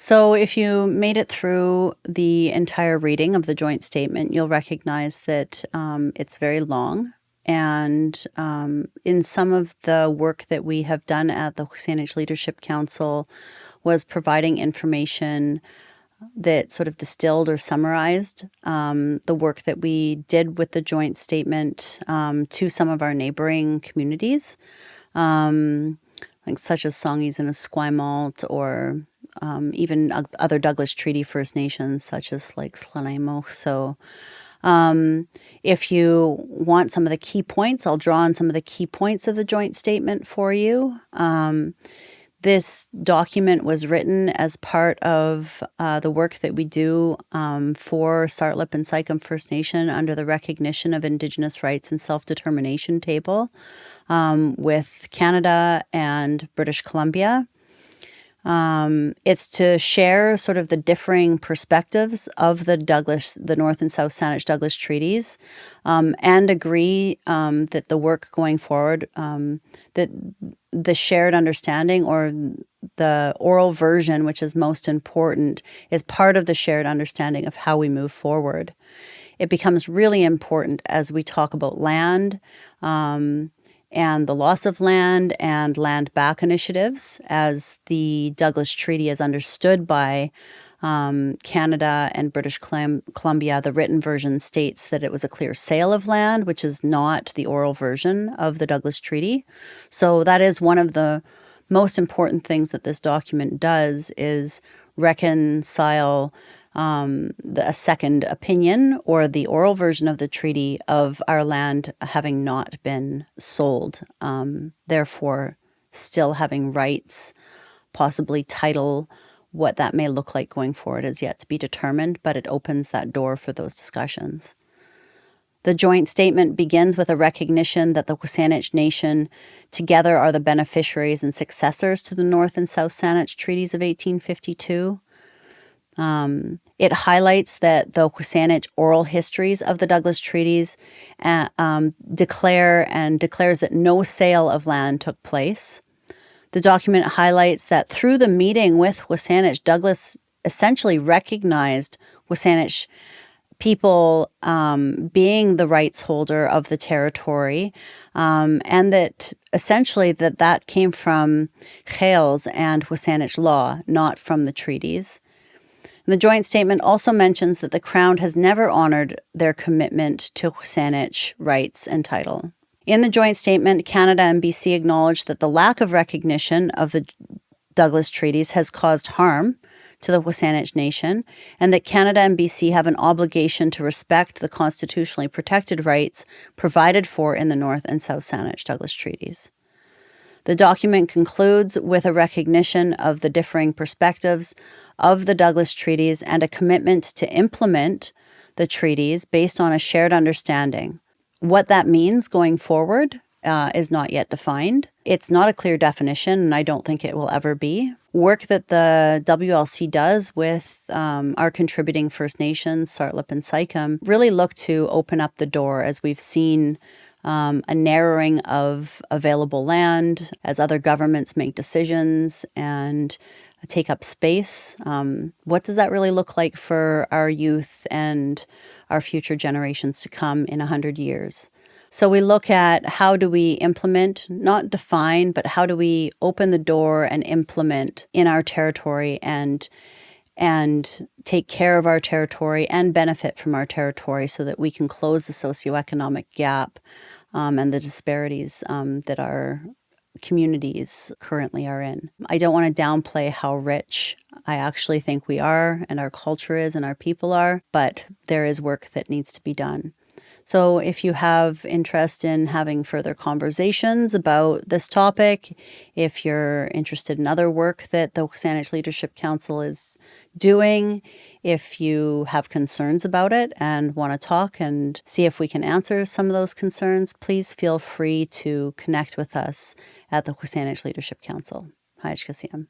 So, if you made it through the entire reading of the joint statement, you'll recognize that it's very long. And in some of the work that we have done at the Saanich Leadership Council was providing information that sort of distilled or summarized the work that we did with the joint statement to some of our neighboring communities, um, like such as Songhees and Esquimalt, or even other Douglas Treaty First Nations, such as like Slanaimo. So if you want some of the key points, I'll draw on some of the key points of the joint statement for you. This document was written as part of the work that we do for Tsartlip and Sycam First Nation under the Recognition of Indigenous Rights and Self-Determination Table with Canada and British Columbia. It's to share sort of the differing perspectives of the North and South Saanich Douglas treaties, and agree that the work going forward, that the shared understanding, or the oral version, which is most important, is part of the shared understanding of how we move forward. It becomes really important as we talk about land, and the loss of land and land back initiatives, as the Douglas Treaty is understood by Canada and British Columbia. The written version states that it was a clear sale of land, which is not the oral version of the Douglas Treaty. So that is one of the most important things that this document does, is reconcile a second opinion, or the oral version of the treaty, of our land having not been sold, therefore still having rights, possibly title. What that may look like going forward is yet to be determined, but it opens that door for those discussions. The joint statement begins with a recognition that the Saanich Nation together are the beneficiaries and successors to the North and South Saanich treaties of 1852. It highlights that the Saanich oral histories of the Douglas treaties declares that no sale of land took place. The document highlights that through the meeting with Saanich, Douglas essentially recognized Saanich people being the rights holder of the territory, and that essentially that came from Hales and Saanich law, not from the treaties. The joint statement also mentions that the Crown has never honored their commitment to Saanich rights and title. In the joint statement, Canada and BC acknowledge that the lack of recognition of the Douglas treaties has caused harm to the Saanich Nation, and that Canada and BC have an obligation to respect the constitutionally protected rights provided for in the North and South Saanich Douglas treaties. The document concludes with a recognition of the differing perspectives of the Douglas treaties and a commitment to implement the treaties based on a shared understanding. What that means going forward is not yet defined. It's not a clear definition, and I don't think it will ever be. Work that the WLC does with our contributing First Nations, Tsartlip and Sycam, really look to open up the door, as we've seen a narrowing of available land as other governments make decisions and take up space. What does that really look like for our youth and our future generations to come in 100 years? So we look at how do we implement, not define, but how do we open the door and implement in our territory and take care of our territory and benefit from our territory, so that we can close the socioeconomic gap and the disparities that our communities currently are in. I don't want to downplay how rich I actually think we are, and our culture is, and our people are, but there is work that needs to be done. So if you have interest in having further conversations about this topic, if you're interested in other work that the Saanich Leadership Council is doing, if you have concerns about it and want to talk and see if we can answer some of those concerns, please feel free to connect with us at the Saanich Leadership Council. Hi, Kasiam.